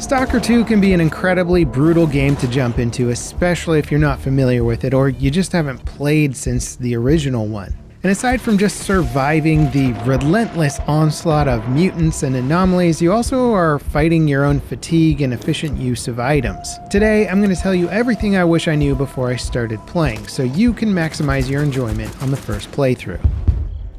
Stalker 2 can be an incredibly brutal game to jump into, especially if you're not familiar with it or you just haven't played since the original one. And aside from just surviving the relentless onslaught of mutants and anomalies, you also are fighting your own fatigue and efficient use of items. Today, I'm going to tell you everything I wish I knew before I started playing, so you can maximize your enjoyment on the first playthrough.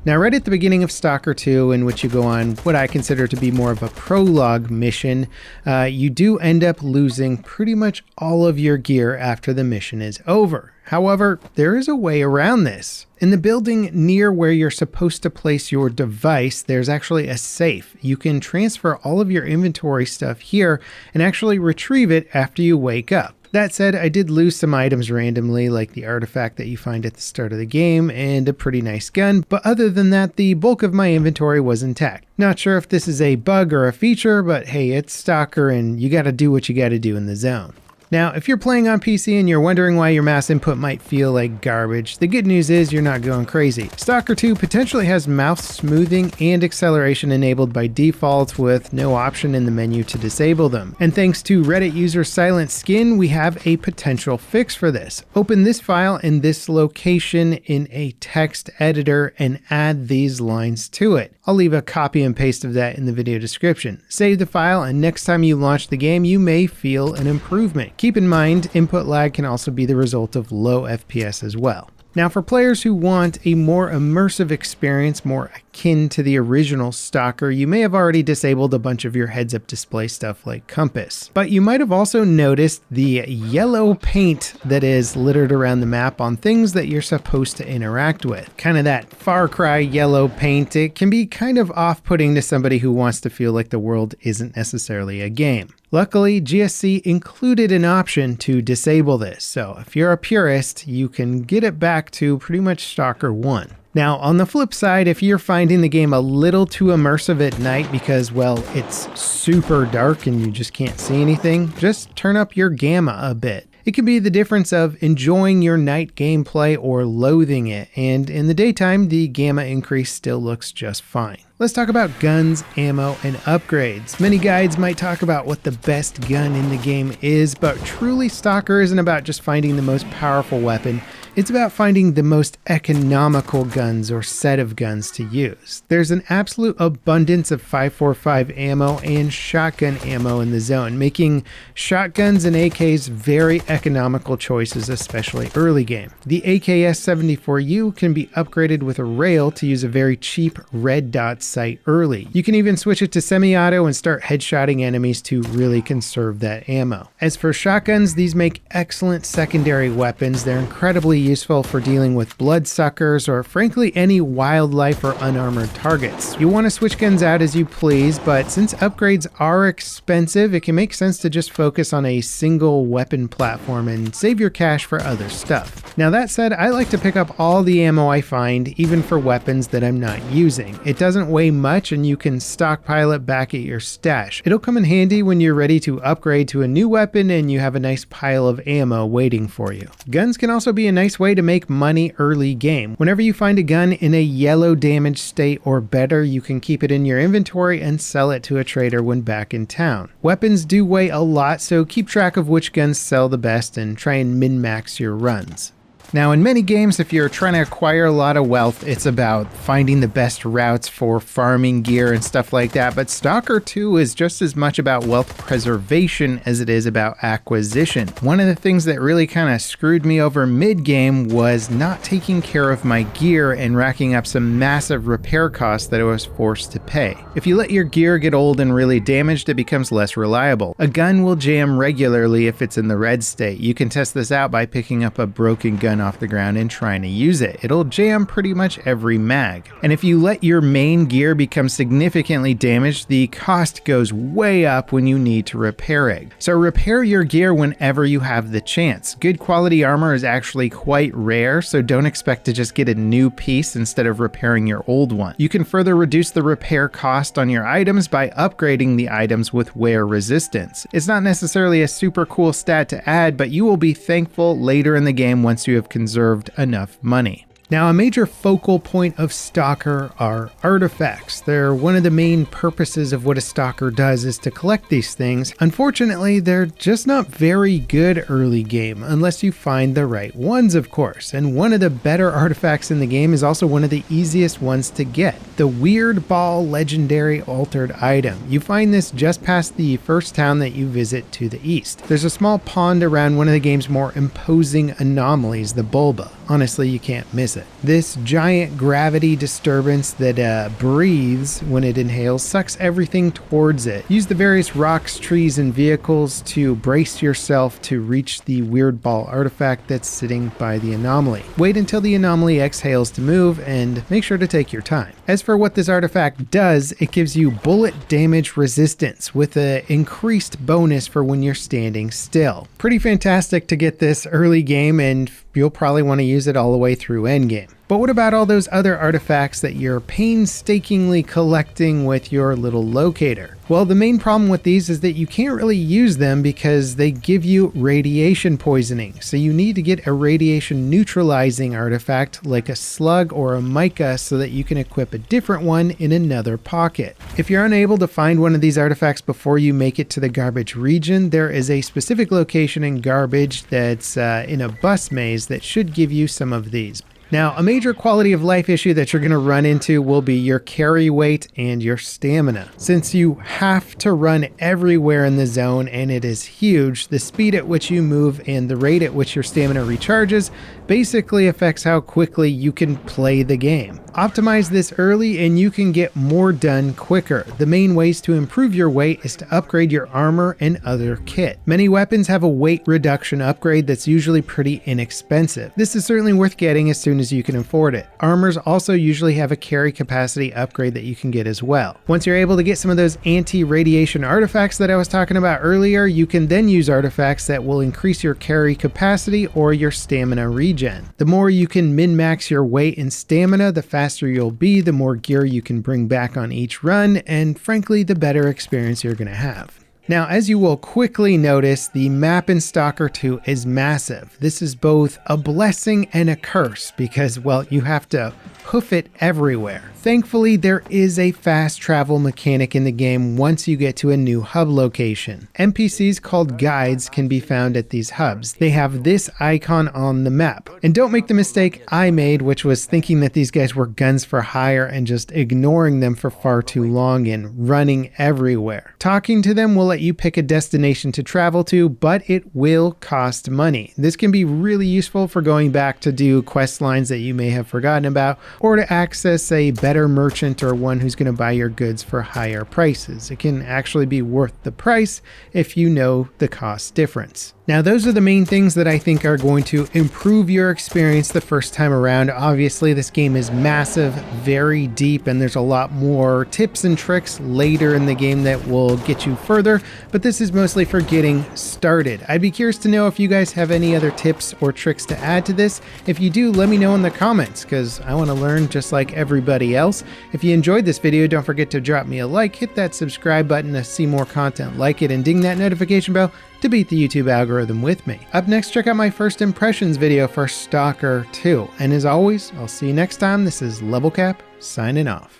Now, right at the beginning of Stalker 2, in which you go on what I consider to be more of a prologue mission, you do end up losing pretty much all of your gear after the mission is over. However, there is a way around this. In the building near where you're supposed to place your device, there's actually a safe. You can transfer all of your inventory stuff here and actually retrieve it after you wake up. That said, I did lose some items randomly, like the artifact that you find at the start of the game and a pretty nice gun, but other than that, the bulk of my inventory was intact. Not sure if this is a bug or a feature, but hey, it's Stalker and you gotta do what you gotta do in the zone. Now, if you're playing on PC and you're wondering why your mouse input might feel like garbage, the good news is you're not going crazy. Stalker 2 potentially has mouse smoothing and acceleration enabled by default with no option in the menu to disable them. And thanks to Reddit user Silent Skin, we have a potential fix for this. Open this file in this location in a text editor and add these lines to it. I'll leave a copy and paste of that in the video description. Save the file and next time you launch the game, you may feel an improvement. Keep in mind, input lag can also be the result of low FPS as well. Now, for players who want a more immersive experience, more akin to the original Stalker, you may have already disabled a bunch of your heads-up display stuff like compass. But you might have also noticed the yellow paint that is littered around the map on things that you're supposed to interact with. Kind of that Far Cry yellow paint. It can be kind of off-putting to somebody who wants to feel like the world isn't necessarily a game. Luckily, GSC included an option to disable this, so if you're a purist, you can get it back to pretty much Stalker 1. Now, on the flip side, if you're finding the game a little too immersive at night because, well, it's super dark and you just can't see anything, just turn up your gamma a bit. It can be the difference of enjoying your night gameplay or loathing it, and in the daytime, the gamma increase still looks just fine. Let's talk about guns, ammo, and upgrades. Many guides might talk about what the best gun in the game is, but truly Stalker isn't about just finding the most powerful weapon. It's about finding the most economical guns or set of guns to use. There's an absolute abundance of 5.45 ammo and shotgun ammo in the zone, making shotguns and AKs very economical choices, especially early game. The AKS-74U can be upgraded with a rail to use a very cheap red dot sight early. You can even switch it to semi-auto and start headshotting enemies to really conserve that ammo. As for shotguns, these make excellent secondary weapons. They're incredibly useful for dealing with bloodsuckers or frankly any wildlife or unarmored targets. You want to switch guns out as you please, but since upgrades are expensive, it can make sense to just focus on a single weapon platform and save your cash for other stuff. Now that said, I like to pick up all the ammo I find, even for weapons that I'm not using. It doesn't weigh much and you can stockpile it back at your stash. It'll come in handy when you're ready to upgrade to a new weapon and you have a nice pile of ammo waiting for you. Guns can also be a nice way to make money early game. Whenever you find a gun in a yellow damaged state or better, you can keep it in your inventory and sell it to a trader when back in town. Weapons do weigh a lot, so keep track of which guns sell the best and try and min-max your runs. Now, in many games, if you're trying to acquire a lot of wealth, it's about finding the best routes for farming gear and stuff like that, but Stalker 2 is just as much about wealth preservation as it is about acquisition. One of the things that really kind of screwed me over mid-game was not taking care of my gear and racking up some massive repair costs that I was forced to pay. If you let your gear get old and really damaged, it becomes less reliable. A gun will jam regularly if it's in the red state. You can test this out by picking up a broken gun off the ground and trying to use it. It'll jam pretty much every mag. And if you let your main gear become significantly damaged, the cost goes way up when you need to repair it. So repair your gear whenever you have the chance. Good quality armor is actually quite rare, so don't expect to just get a new piece instead of repairing your old one. You can further reduce the repair cost on your items by upgrading the items with wear resistance. It's not necessarily a super cool stat to add, but you will be thankful later in the game once you have conserved enough money. Now, a major focal point of Stalker are artifacts. They're one of the main purposes of what a stalker does is to collect these things. Unfortunately, they're just not very good early game, unless you find the right ones, of course. And one of the better artifacts in the game is also one of the easiest ones to get. The Weird Ball Legendary Altered Item. You find this just past the first town that you visit to the east. There's a small pond around one of the game's more imposing anomalies, the Bulba. Honestly, you can't miss it. This giant gravity disturbance that breathes when it inhales sucks everything towards it. Use the various rocks, trees, and vehicles to brace yourself to reach the Weird Ball artifact that's sitting by the anomaly. Wait until the anomaly exhales to move and make sure to take your time. As for what this artifact does, it gives you bullet damage resistance with an increased bonus for when you're standing still. Pretty fantastic to get this early game, and you'll probably want to use it all the way through endgame. But what about all those other artifacts that you're painstakingly collecting with your little locator? Well, the main problem with these is that you can't really use them because they give you radiation poisoning. So you need to get a radiation neutralizing artifact like a slug or a mica so that you can equip a different one in another pocket. If you're unable to find one of these artifacts before you make it to the garbage region, there is a specific location in garbage that's in a bus maze that should give you some of these. Now, a major quality of life issue that you're going to run into will be your carry weight and your stamina. Since you have to run everywhere in the zone and it is huge, the speed at which you move and the rate at which your stamina recharges basically affects how quickly you can play the game. Optimize this early and you can get more done quicker. The main ways to improve your weight is to upgrade your armor and other kit. Many weapons have a weight reduction upgrade that's usually pretty inexpensive. This is certainly worth getting as soon as you can afford it. Armors also usually have a carry capacity upgrade that you can get as well. Once you're able to get some of those anti-radiation artifacts that I was talking about earlier, you can then use artifacts that will increase your carry capacity or your stamina regen. The more you can min-max your weight and stamina, the faster you'll be, the more gear you can bring back on each run, and frankly, the better experience you're going to have. Now, as you will quickly notice, the map in Stalker 2 is massive. This is both a blessing and a curse because, well, you have to hoof it everywhere. Thankfully, there is a fast travel mechanic in the game once you get to a new hub location. NPCs called guides can be found at these hubs. They have this icon on the map. And don't make the mistake I made, which was thinking that these guys were guns for hire and just ignoring them for far too long and running everywhere. Talking to them will let you pick a destination to travel to, but it will cost money. This can be really useful for going back to do quest lines that you may have forgotten about, or to access a better merchant or one who's going to buy your goods for higher prices. It can actually be worth the price if you know the cost difference. Now, those are the main things that I think are going to improve your experience the first time around. Obviously, this game is massive, very deep, and there's a lot more tips and tricks later in the game that will get you further, but this is mostly for getting started. I'd be curious to know if you guys have any other tips or tricks to add to this. If you do, let me know in the comments, because I want to learn just like everybody else. If you enjoyed this video, don't forget to drop me a like, hit that subscribe button to see more content like it, and ding that notification bell to beat the YouTube algorithm with me. Up next, check out my first impressions video for Stalker 2. And as always, I'll see you next time. This is LevelCap signing off.